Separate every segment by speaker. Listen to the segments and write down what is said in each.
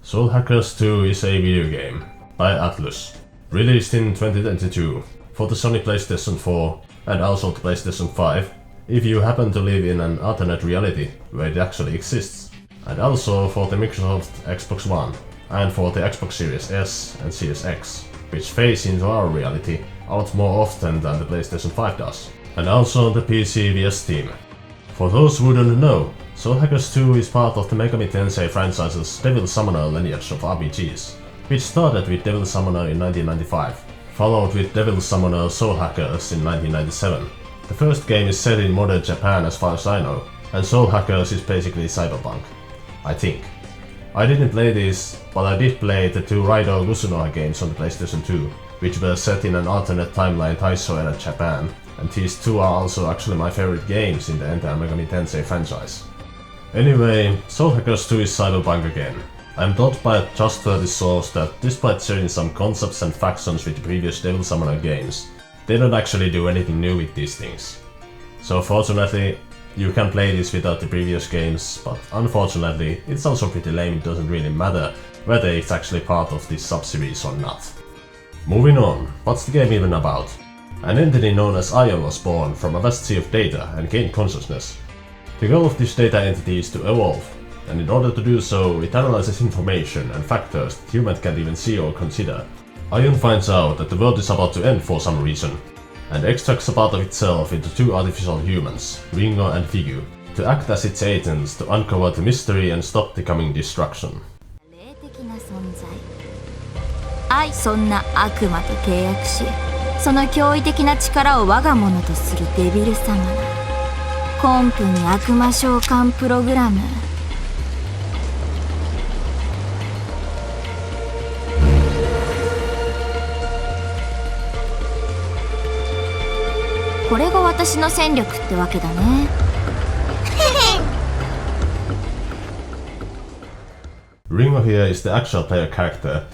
Speaker 1: Soul Hackers 2 is a video game by Atlus, released in 2022 for the Sony PlayStation 4 and also the PlayStation 5 if you happen to live in an alternate reality where it actually exists, and also for the Microsoft Xbox One and for the Xbox Series S and Series X, which phase into our reality out more often than the PlayStation 5 does, and also on the PC via Steam. For those who don't know, Soul Hackers 2 is part of the Megami Tensei franchise's Devil Summoner lineage of RPGs, which started with Devil Summoner in 1995, followed with Devil Summoner Soul Hackers in 1997. The first game is set in modern Japan as far as I know, and Soul Hackers is basically cyberpunk, I think. I didn't play this, but I did play the two Raido Kusunoha games on the PlayStation 2, which were set in an alternate timeline Taisho era Japan, and these two are also actually my favorite games in the entire Megami Tensei franchise. Anyway, Soul Hackers 2 is cyberpunk again. I'm told by a trustworthy source that despite sharing some concepts and factions with the previous Devil Summoner games, they don't actually do anything new with these things. So fortunately, you can play this without the previous games, but unfortunately, it's also pretty lame. It doesn't really matter whether it's actually part of this sub-series or not. Moving on, what's the game even about? An entity known as Ion was born from a vast sea of data and gained consciousness. The goal of this data entity is to evolve, and in order to do so, it analyzes information and factors that humans can't even see or consider. Ion finds out that the world is about to end for some reason, and extracts a part of itself into two artificial humans, Ringo and Figu, to act as its agents to uncover the mystery and stop the coming destruction.
Speaker 2: そんな悪魔と契約し、その驚異的な力を我が物とするデビル様だ。根拠に悪魔召喚プログラム。これが私の戦力ってわけだね。
Speaker 1: Ringo here is the actual player character.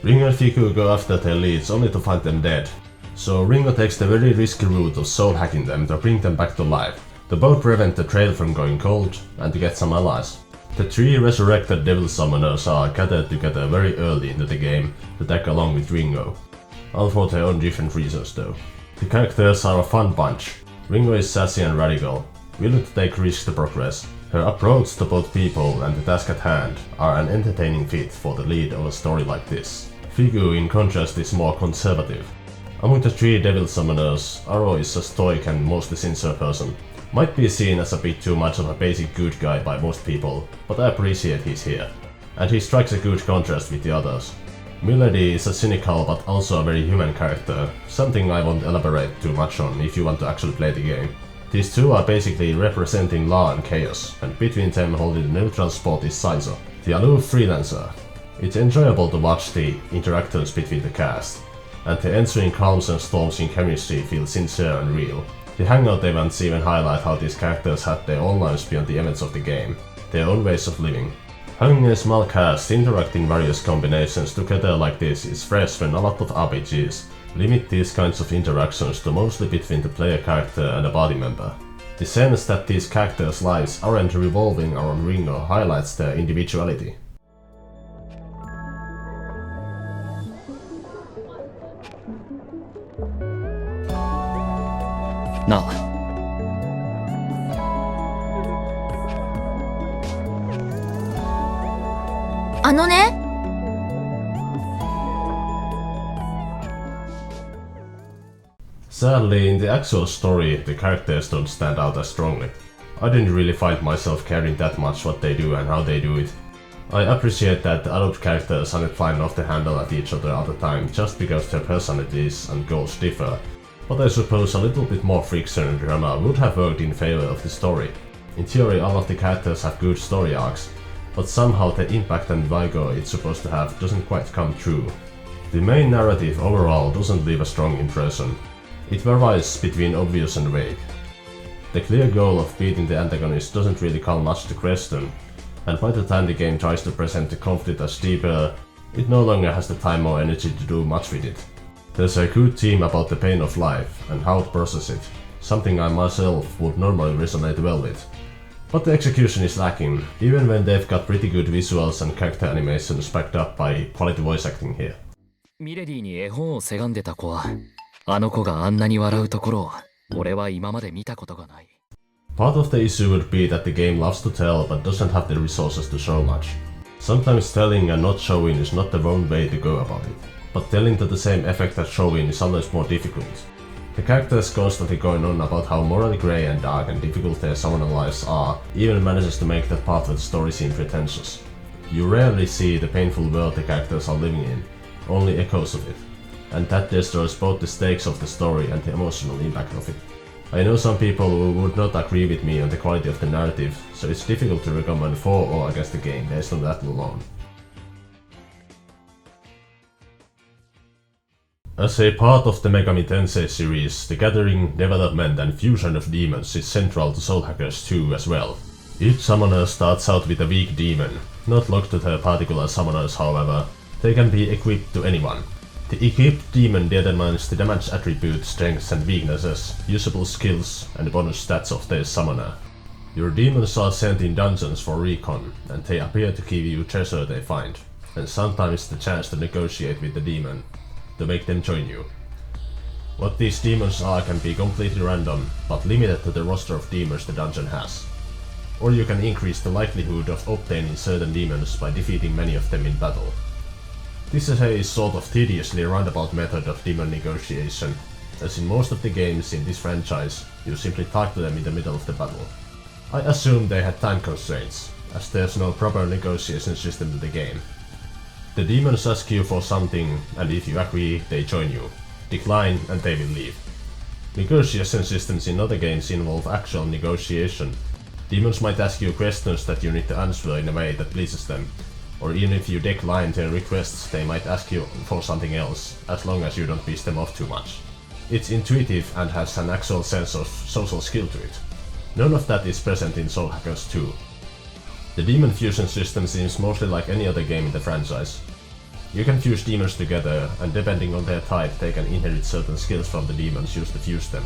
Speaker 1: Ringo and Figu go after their leads only to find them dead, so Ringo takes the very risky route of soul hacking them to bring them back to life, to both prevent the trail from going cold and to get some allies. The three resurrected Devil Summoners are gathered together very early into the game to tag along with Ringo, all for their own different reasons though. The characters are a fun bunch. Ringo is sassy and radical, willing to take risks to progress. Her approach to both people and the task at hand are an entertaining fit for the lead of a story like this. Figu in contrast is more conservative. Among the three Devil Summoners, Aro is a stoic and mostly sincere person. Might be seen as a bit too much of a basic good guy by most people, but I appreciate he's here. And he strikes a good contrast with the others. Milady is a cynical but also a very human character, something I won't elaborate too much on if you want to actually play the game. These two are basically representing law and chaos, and between them holding the neutral spot is Saizo, the aloof freelancer. It's enjoyable to watch the interactions between the cast, and the ensuing calms and storms in chemistry feel sincere and real. The hangout events even highlight how these characters had their own lives beyond the events of the game, their own ways of living. Having a small cast interact in various combinations together like this is fresh when a lot of RPGs limit these kinds of interactions to mostly between the player character and a party member. The sense that these characters' lives aren't revolving around Ringo highlights their individuality.
Speaker 3: No.
Speaker 2: あのね。
Speaker 1: Sadly, in the actual story, the characters don't stand out as strongly. I didn't really find myself caring that much what they do and how they do it. I appreciate that the adult characters aren't flying off the handle at each other all the time just because their personalities and goals differ, but I suppose a little bit more friction and drama would have worked in favor of the story. In theory, all of the characters have good story arcs, but somehow the impact and vigor it's supposed to have doesn't quite come true. The main narrative overall doesn't leave a strong impression. It varies between obvious and vague. The clear goal of beating the antagonist doesn't really call much to question, and by the time the game tries to present the conflict as deeper, it no longer has the time or energy to do much with it. There's a good theme about the pain of life and how to process it, something I myself would normally resonate well with. But the execution is lacking, even when they've got pretty good visuals and character animations backed up by quality voice acting here.
Speaker 3: ミレディに絵本をせがんでた子は、あの子があんなに笑うところを、俺は今まで見たことがない。
Speaker 1: Part of the issue would be that the game loves to tell but doesn't have the resources to show much. Sometimes telling and not showing is not the wrong way to go about it, but telling to the same effect as showing is always more difficult. The characters constantly going on about how morally grey and dark and difficult their summoner lives are even manages to make that part of the story seem pretentious. You rarely see the painful world the characters are living in, only echoes of it, and that destroys both the stakes of the story and the emotional impact of it. I know some people who would not agree with me on the quality of the narrative, so it's difficult to recommend for or against the game based on that alone. As a part of the Megami Tensei series, the gathering, development and fusion of demons is central to Soul Hackers 2 as well. Each summoner starts out with a weak demon, not locked to their particular summoners however. They can be equipped to anyone. The equipped demon determines the damage attributes, strengths and weaknesses, usable skills and bonus stats of their summoner. Your demons are sent in dungeons for recon, and they appear to give you treasure they find, and sometimes the chance to negotiate with the demon, to make them join you. What these demons are can be completely random, but limited to the roster of demons the dungeon has. Or you can increase the likelihood of obtaining certain demons by defeating many of them in battle. This is a sort of tediously roundabout method of demon negotiation, as in most of the games in this franchise, you simply talk to them in the middle of the battle. I assume they had time constraints, as there's no proper negotiation system to the game. The demons ask you for something, and if you agree, they join you. Decline, and they will leave. Negotiation systems in other games involve actual negotiation. Demons might ask you questions that you need to answer in a way that pleases them, or even if you decline their requests, they might ask you for something else, as long as you don't piss them off too much. It's intuitive and has an actual sense of social skill to it. None of that is present in Soul Hackers 2. The demon fusion system seems mostly like any other game in the franchise. You can fuse demons together, and depending on their type, they can inherit certain skills from the demons used to fuse them.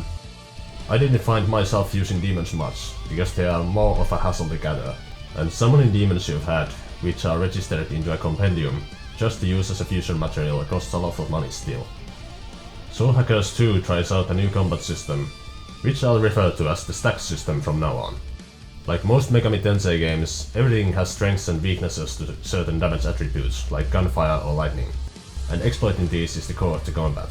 Speaker 1: I didn't find myself fusing demons much, because they are more of a hassle to gather, and summoning demons you've had, which are registered into a compendium, just to use as a fusion material costs a lot of money still. Soul Hackers 2 tries out a new combat system, which I'll refer to as the stack system from now on. Like most Megami Tensei games, everything has strengths and weaknesses to certain damage attributes, like gunfire or lightning, and exploiting these is the core of the combat.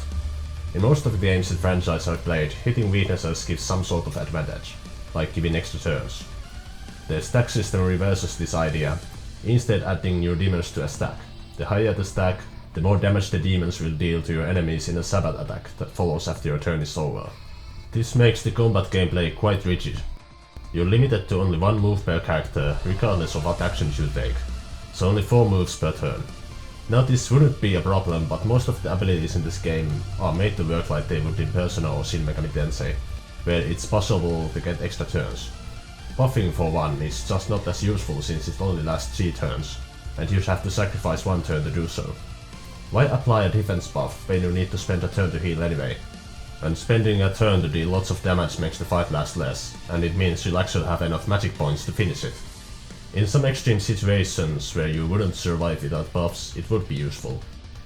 Speaker 1: In most of the games in the franchise I've played, hitting weaknesses gives some sort of advantage, like giving extra turns. The stack system reverses this idea, instead adding your demons to a stack. The higher the stack, the more damage the demons will deal to your enemies in a sabbat attack that follows after your turn is over. This makes the combat gameplay quite rigid. You're limited to only one move per character, regardless of what actions you take, so only 4 moves per turn. Now this wouldn't be a problem, but most of the abilities in this game are made to work like they would in Persona or Shin Megami Tensei, where it's possible to get extra turns. Buffing for one is just not as useful since it only lasts 3 turns, and you'd have to sacrifice 1 turn to do so. Why apply a defense buff when you need to spend a turn to heal anyway? And spending a turn to deal lots of damage makes the fight last less, and it means you'll actually have enough magic points to finish it. In some extreme situations where you wouldn't survive without buffs, it would be useful.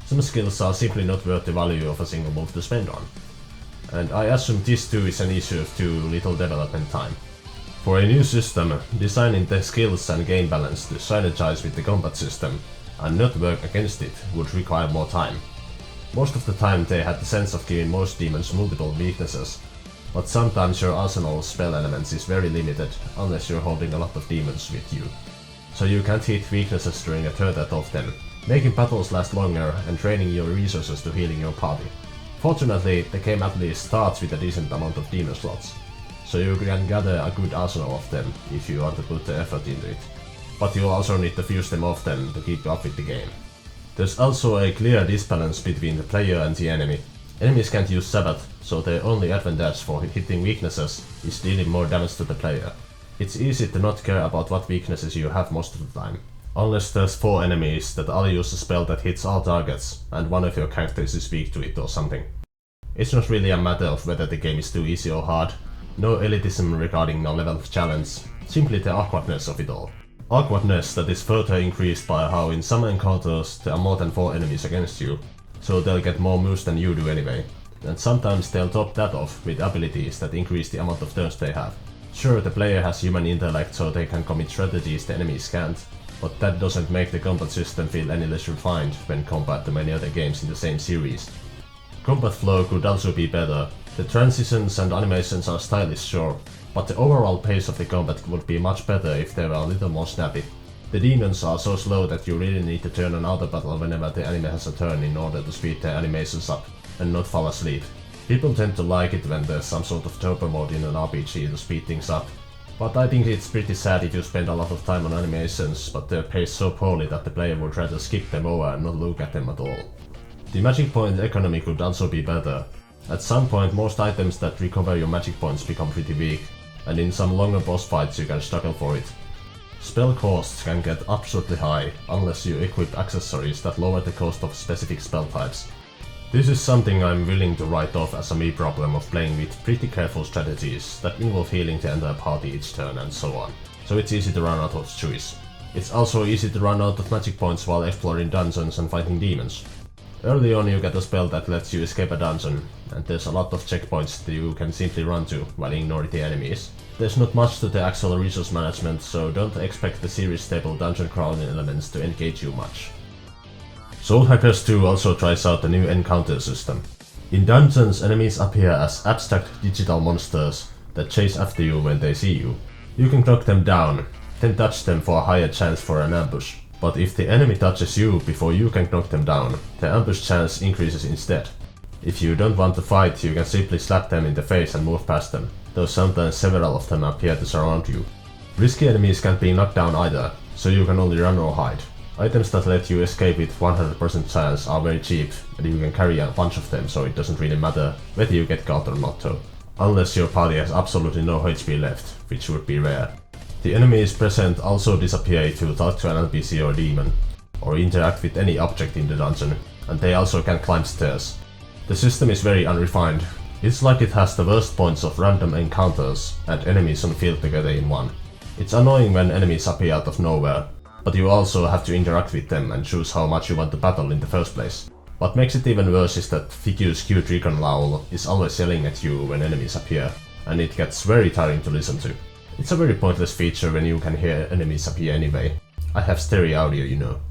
Speaker 1: Some skills are simply not worth the value of a single move to spend on. And I assume this too is an issue of too little development time. For a new system, designing the skills and game balance to synergize with the combat system and not work against it would require more time. Most of the time they had the sense of giving most demons multiple weaknesses, but sometimes your arsenal of spell elements is very limited unless you're holding a lot of demons with you. So you can't hit weaknesses during a turn that often, making battles last longer and draining your resources to healing your party. Fortunately, the game at least starts with a decent amount of demon slots, so you can gather a good arsenal of them if you want to put the effort into it. But you'll also need to fuse them often to keep up with the game. There's also a clear disbalance between the player and the enemy. Enemies can't use Sabbath, so their only advantage for hitting weaknesses is dealing more damage to the player. It's easy to not care about what weaknesses you have most of the time, unless there's 4 enemies that all use a spell that hits all targets, and one of your characters is weak to it or something. It's not really a matter of whether the game is too easy or hard, No elitism regarding no level of challenge, simply the awkwardness of it all. Awkwardness that is further increased by how in some encounters there are more than 4 enemies against you, so they'll get more moves than you do anyway, and sometimes they'll top that off with abilities that increase the amount of turns they have. Sure, the player has human intellect so they can commit strategies the enemies can't, but that doesn't make the combat system feel any less refined when compared to many other games in the same series. Combat flow could also be better. The transitions and animations are stylish, sure, but the overall pace of the combat would be much better if they were a little more snappy. The demons are so slow that you really need to turn on auto battle whenever the enemy has a turn in order to speed their animations up and not fall asleep. People tend to like it when there's some sort of turbo mode in an RPG to speed things up, but I think it's pretty sad if you spend a lot of time on animations but they're paced so poorly that the player would rather skip them over and not look at them at all. The magic point economy could also be better. At some point most items that recover your magic points become pretty weak, and in some longer boss fights you can struggle for it. Spell costs can get absurdly high, unless you equip accessories that lower the cost of specific spell types. This is something I'm willing to write off as a me problem of playing with pretty careful strategies that involve healing the entire party each turn and so on, so it's easy to run out of choice. It's also easy to run out of magic points while exploring dungeons and fighting demons. Early on you get a spell that lets you escape a dungeon, and there's a lot of checkpoints that you can simply run to while ignoring the enemies. There's not much to the actual resource management, so don't expect the series stable dungeon crawling elements to engage you much. Soul Hackers 2 also tries out a new encounter system. In dungeons, enemies appear as abstract digital monsters that chase after you when they see you. You can knock them down, then touch them for a higher chance for an ambush. But if the enemy touches you before you can knock them down, the ambush chance increases instead. If you don't want to fight, you can simply slap them in the face and move past them, though sometimes several of them appear to surround you. Risky enemies can't be knocked down either, so you can only run or hide. Items that let you escape with 100% chance are very cheap, and you can carry a bunch of them, so it doesn't really matter whether you get caught or not though. Unless your party has absolutely no HP left, which would be rare. The enemies present also disappear if you talk to an NPC or demon, or interact with any object in the dungeon, and they also can climb stairs. The system is very unrefined. It's like it has the worst points of random encounters and enemies on field together in one. It's annoying when enemies appear out of nowhere, but you also have to interact with them and choose how much you want to battle in the first place. What makes it even worse is that Figu's cute recon Laul is always yelling at you when enemies appear, and it gets very tiring to listen to. It's a very pointless feature when you can hear enemies appear anyway. I have stereo audio, you know.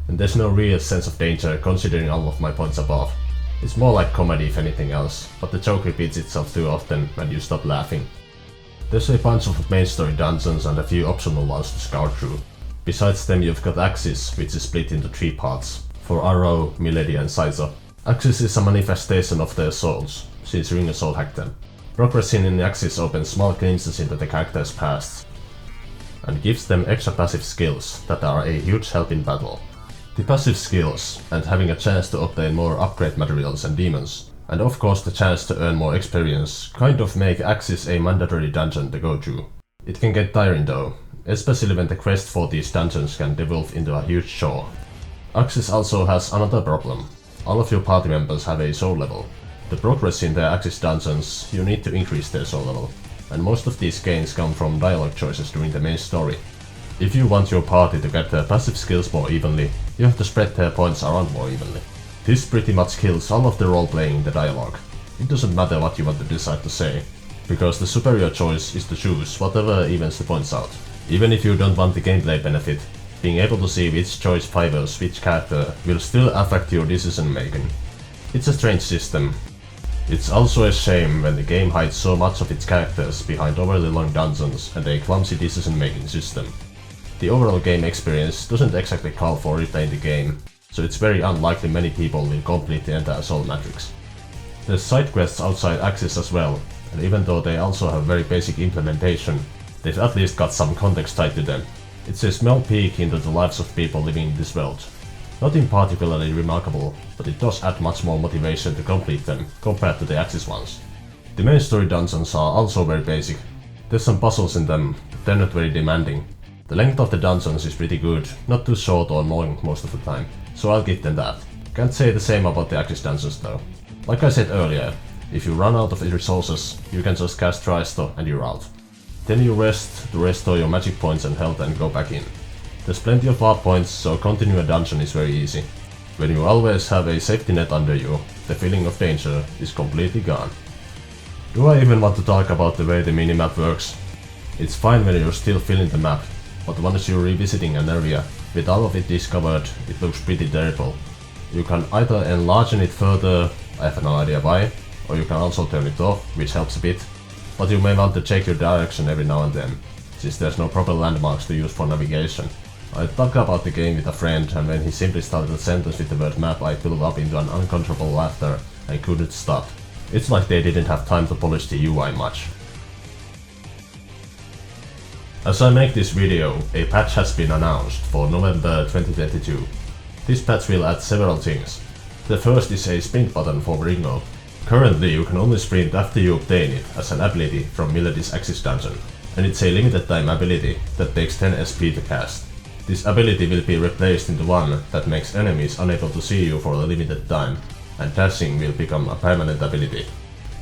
Speaker 1: And there's no real sense of danger considering all of my points above. It's more like comedy if anything else, but the joke repeats itself too often and you stop laughing. There's a bunch of main story dungeons and a few optional ones to scour through. Besides them you've got Axis, which is split into 3 parts, for Arrow, Milady and Saizo. Axis is a manifestation of their souls, since Ringo soul hacked them. Progressing in Axis opens small glimpses into the character's past, and gives them extra passive skills that are a huge help in battle. The passive skills, and having a chance to obtain more upgrade materials and demons, and of course the chance to earn more experience, kind of make Axis a mandatory dungeon to go through. It can get tiring though, especially when the quest for these dungeons can devolve into a huge chore. Axis also has another problem. All of your party members have a soul level. To progress in their Axis dungeons, you need to increase their soul level, and most of these gains come from dialogue choices during the main story. If you want your party to get their passive skills more evenly, you have to spread their points around more evenly. This pretty much kills all of the role-playing in the dialogue. It doesn't matter what you want to decide to say, because the superior choice is to choose whatever evens the points out. Even if you don't want the gameplay benefit, being able to see which choice favors which character will still affect your decision making. It's a strange system. It's also a shame when the game hides so much of its characters behind overly long dungeons and a clumsy decision making system. The overall game experience doesn't exactly call for replaying the game, so it's very unlikely many people will complete the entire Soul Matrix. There's side quests outside Axis as well, and even though they also have very basic implementation, they've at least got some context tied to them. It's a small peek into the lives of people living in this world. Nothing particularly remarkable, but it does add much more motivation to complete them compared to the Axis ones. The main story dungeons are also very basic. There's some puzzles in them, but they're not very demanding. The length of the dungeons is pretty good, not too short or long most of the time, so I'll give them that. Can't say the same about the Axis dungeons though. Like I said earlier, if you run out of resources, you can just cast Tristo and you're out. Then you rest to restore your magic points and health and go back in. There's plenty of warp points, so continue a dungeon is very easy. When you always have a safety net under you, the feeling of danger is completely gone. Do I even want to talk about the way the minimap works? It's fine when you're still filling the map, but once you're revisiting an area, with all of it discovered, it looks pretty terrible. You can either enlarge it further, I have no idea why, or you can also turn it off, which helps a bit. But you may want to check your direction every now and then, since there's no proper landmarks to use for navigation. I talked about the game with a friend, and when he simply started a sentence with the word map, I blew up into an uncontrollable laughter and couldn't stop. It's like they didn't have time to polish the UI much. As I make this video, a patch has been announced for November 2022. This patch will add several things. The first is a sprint button for Ringo. Currently you can only sprint after you obtain it as an ability from Milady's Axis dungeon, and it's a limited time ability that takes 10 SP to cast. This ability will be replaced into one that makes enemies unable to see you for a limited time, and dashing will become a permanent ability.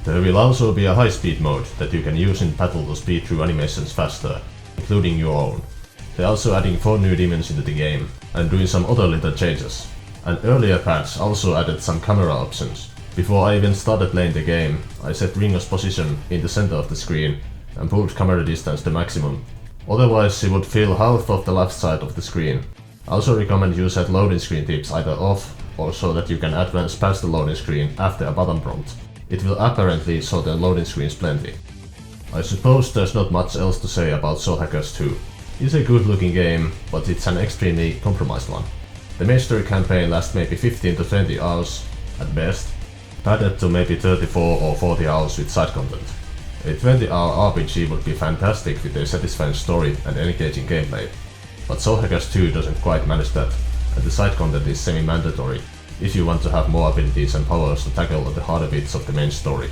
Speaker 1: There will also be a high speed mode that you can use in battle to speed through animations faster, including your own. They're also adding 4 new demons into the game, and doing some other little changes. An earlier patch also added some camera options. Before I even started playing the game, I set Ringo's position in the center of the screen and pulled camera distance to maximum. Otherwise she would fill half of the left side of the screen. I also recommend you set loading screen tips either off or so that you can advance past the loading screen after a button prompt. It will apparently show the loading screens plenty. I suppose there's not much else to say about Soul Hackers 2. It's a good looking game, but it's an extremely compromised one. The main story campaign lasts maybe 15 to 20 hours at best, padded to maybe 34 or 40 hours with side content. A 20-hour RPG would be fantastic with a satisfying story and engaging gameplay, but Soul Hackers 2 doesn't quite manage that, and the side content is semi-mandatory if you want to have more abilities and powers to tackle the harder bits of the main story.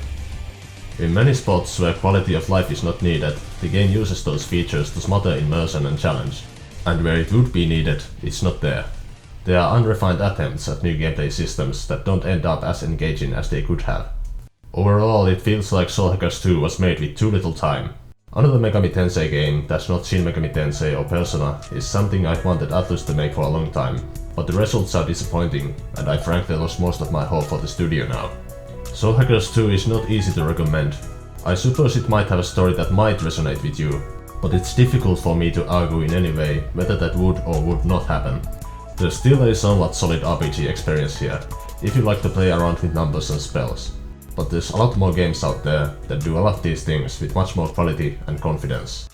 Speaker 1: In many spots where quality of life is not needed, the game uses those features to smother immersion and challenge, and where it would be needed, it's not there. There are unrefined attempts at new gameplay systems that don't end up as engaging as they could have. Overall, it feels like Soul Hackers 2 was made with too little time. Another Megami Tensei game that's not Shin Megami Tensei or Persona is something I've wanted Atlus to make for a long time, but the results are disappointing, and I frankly lost most of my hope for the studio now. Soul Hackers 2 is not easy to recommend. I suppose it might have a story that might resonate with you, but it's difficult for me to argue in any way whether that would or would not happen. There's still a somewhat solid RPG experience here, if you like to play around with numbers and spells. But there's a lot more games out there that do all of these things with much more quality and confidence.